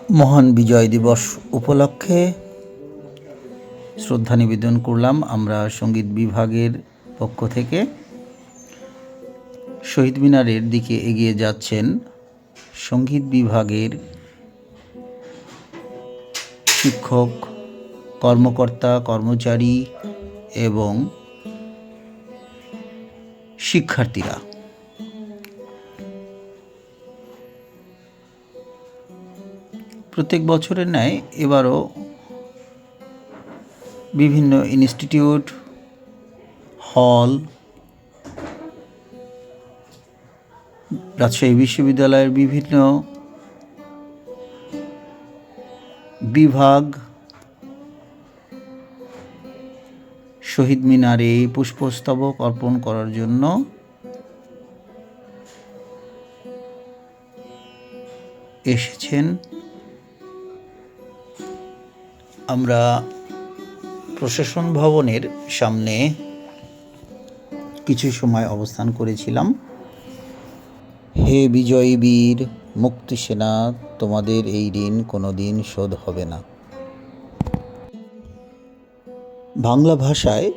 মহান বিজয় দিবস উপলক্ষে শ্রদ্ধা নিবেদন করলাম আমরা সঙ্গীত বিভাগের পক্ষ থেকে। শহীদ মিনারের দিকে এগিয়ে যাচ্ছেন সঙ্গীত বিভাগের শিক্ষক, কর্মকর্তা, কর্মচারী এবং শিক্ষার্থীরা। প্রত্যেক বছরের ন্যায় এবারও বিভিন্ন ইনস্টিটিউট, হল, রাজশাহী বিশ্ববিদ্যালয়ের বিভিন্ন বিভাগ শহীদ মিনারে পুষ্পস্তবক অর্পণ করার জন্য এসেছেন। আমরা প্রশাসন ভবনের সামনে কিছু সময় অবস্থান করেছিলাম। হে বিজয়ী বীর মুক্তি সেনা, তোমাদের এই ঋণ কোনোদিন শোধ হবে না। বাংলা ভাষায়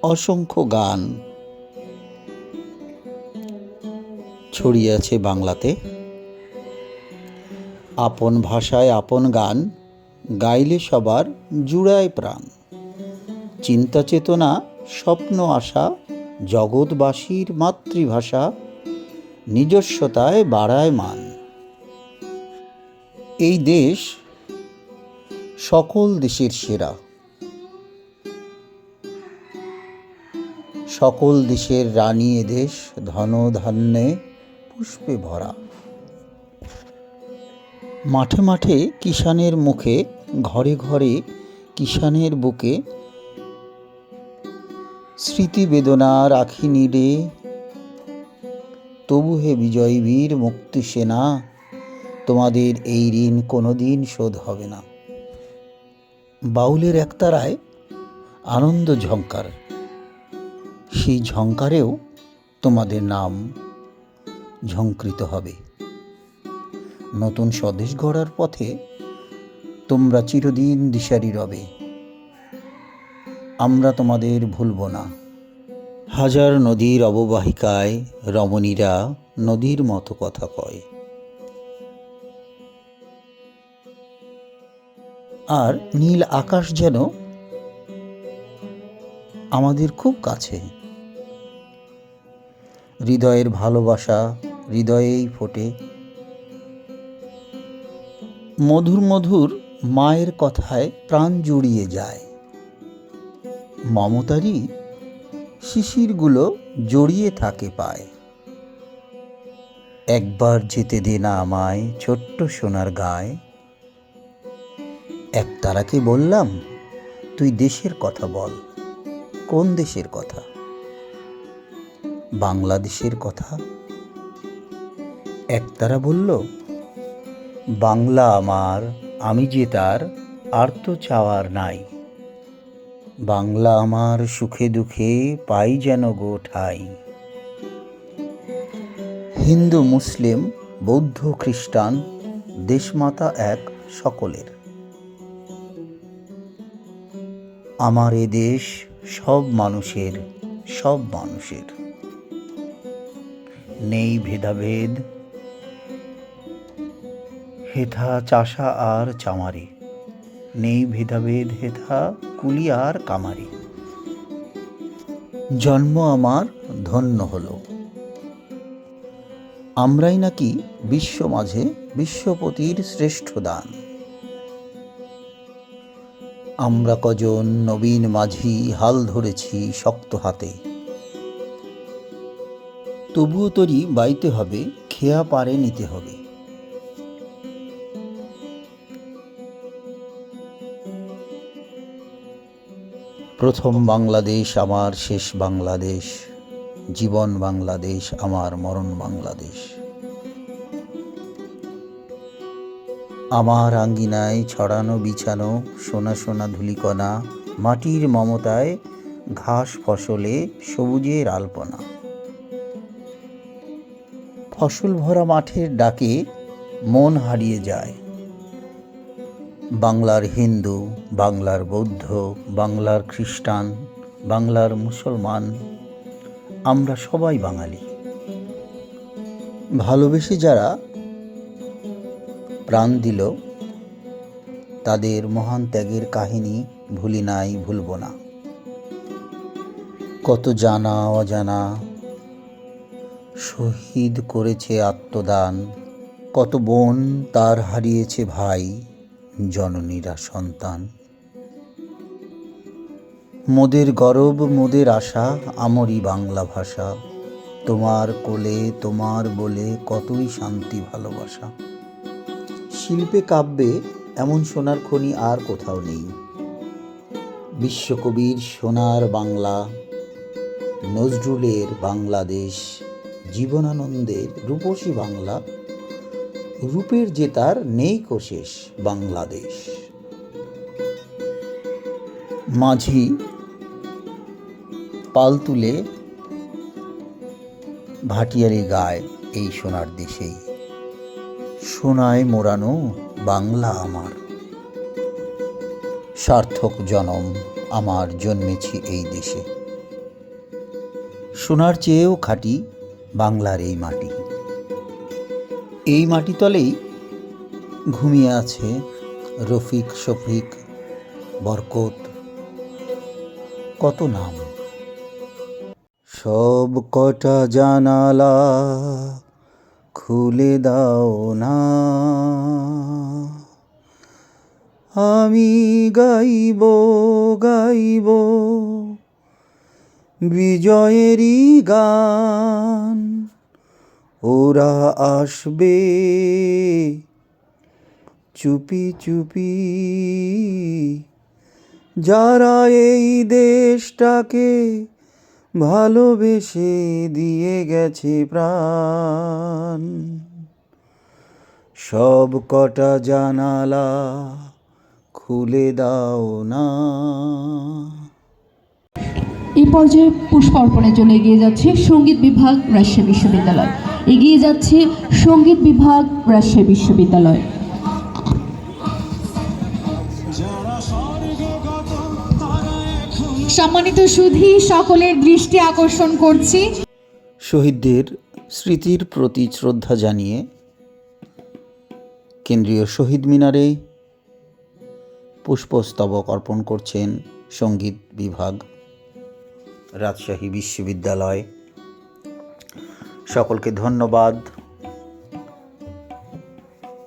অসংখ্য গান ছড়িয়ে আছে বাংলাতে। আপন ভাষায় আপন গান গাইলে সবার জুড়ায় প্রাণ। চিন্তা চেতনা স্বপ্ন আশা জগৎবাসীর মাতৃভাষা নিজস্বতায় বাড়ায় মান। এই দেশ সকল দেশের সেরা, সকল দেশের রানী এদেশ ধন ধান্যে পুষ্পে ভরা। মাঠে মাঠে কিষানের মুখে, ঘরে ঘরে কিষানের বুকে স্মৃতি বেদনা রাখি নিডে। তবু হে বিজয়ী বীর মুক্তি সেনা, তোমাদের এই ঋণ কোনোদিন শোধ হবে না। বাউলের একতারায় আনন্দ ঝংকার, সেই ঝংকারেও তোমাদের নাম ঝংকৃত হবে। নতুন স্বদেশ গড়ার পথে তোমরা চিরদিন দিশারি রবে, আমরা তোমাদের ভুলব না। হাজার নদীর অববাহিকায় রমণীরা নদীর মতো কথা কয়। আর নীল আকাশ যেন আমাদের খুব কাছে। হৃদয়ের ভালোবাসা হৃদয়েই ফোটে। মধুর মধুর মায়ের কথায় প্রাণ জুড়িয়ে যায়। মমতারই শিশিরগুলো জড়িয়ে থাকে পায়। একবার যেতে দে না আমায় ছোট্ট সোনার গায়। একতারাকে বললাম, তুই দেশের কথা বল। কোন দেশের কথা? বাংলাদেশের কথা। একতারা বলল, বাংলা আমার, আমি যে তার, আর তো চাওয়ার নাই। বাংলা আমার সুখে দুঃখে পাই যেন গো ঠাই। হিন্দু মুসলিম বৌদ্ধ খ্রিস্টান দেশমাতা এক সকলের। আমার এ দেশ সব মানুষের, সব মানুষের। নেই ভেদাভেদ হেথা চাষা আর চামারি। নেই ভেদাভেদ হেথা কুলি আর কামারি। জন্ম আমার ধন্য হলো। আমরাই নাকি বিশ্ব মাঝে বিশ্বপতির শ্রেষ্ঠ দান। আমরা কজন নবীন মাঝি হাল ধরেছি শক্ত হাতে। তবুও তরি বাইতে হবে, খেয়া পারে নিতে হবে। প্রথম বাংলাদেশ আমার শেষ বাংলাদেশ, জীবন বাংলাদেশ আমার মরণ বাংলাদেশ। আমার আঙ্গিনায় ছড়ানো বিছানো সোনা সোনা ধূলিকণা, মাটির মমতায় ঘাস ফসলে সবুজের আলপনা। ফসল ভরা মাঠের ডাকে মন হারিয়ে যায়। বাংলার হিন্দু, বাংলার বৌদ্ধ, বাংলার খ্রিস্টান, বাংলার মুসলমান, আমরা সবাই বাঙালি। ভালোবেসে যারা প্রাণ দিল, তাদের মহান ত্যাগের কাহিনী ভুলি নাই, ভুলব না। কত জানা অজানা শহীদ করেছে আত্মদান, কত বোন তার হারিয়েছে ভাই, জননীরা সন্তান। মোদের গরব মোদের আশা, আমরি বাংলা ভাষা, তোমার কোলে তোমার বলে কতই শান্তি ভালোবাসা। শিল্পে কাব্যে এমন সোনার খনি আর কোথাও নেই। বিশ্বকবির সোনার বাংলা, নজরুলের বাংলাদেশ, জীবনানন্দের রূপসী বাংলা, রূপের যে তার নেই কোশেষ বাংলাদেশ। মাঝি পাল তুলে ভাটিয়ালি গায় এই সোনার দেশেই, সোনায় মোড়ানো বাংলা আমার, সার্থক জনম আমার জন্মেছি এই দেশে। সোনার চেয়েও খাঁটি বাংলার এই মাটি, এই মাটি তলেই ঘুমিয়ে আছে রফিক, শফিক, বরকত, কত নাম। সব কটা জানালা খুলে দাও না, আমি গাইব গাইব বিজয়েরই গান। ওরা আসবে চুপি চুপি, যারা এই দেশটাকে ভালোবেসে দিয়ে গেছে প্রাণ। সব কটা জানালা খুলে দাও না। এই পর্যায়ে পুষ্প অর্পণের জন্য এগিয়ে যাচ্ছে সঙ্গীত বিভাগ, রাজশাহী বিশ্ববিদ্যালয়। এগিয়ে যাচ্ছে সঙ্গীত বিভাগ, রাজশাহী বিশ্ববিদ্যালয়। সম্মানিত সুধী, সকলের দৃষ্টি আকর্ষণ করছি। শহীদদের স্মৃতির প্রতি শ্রদ্ধা জানিয়ে কেন্দ্রীয় শহীদ মিনারে পুষ্পস্তবক অর্পণ করছেন সঙ্গীত বিভাগ, রাজশাহী বিশ্ববিদ্যালয়। সকলকে ধন্যবাদ,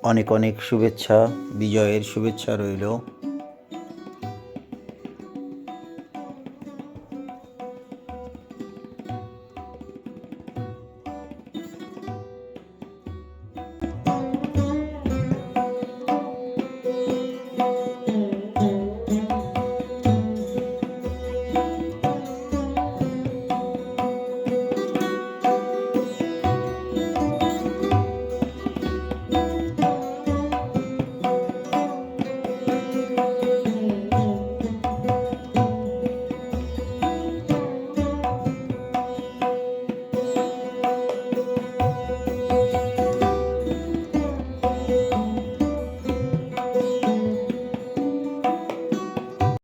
অনেক অনেক শুভেচ্ছা, বিজয়ের শুভেচ্ছা রইল।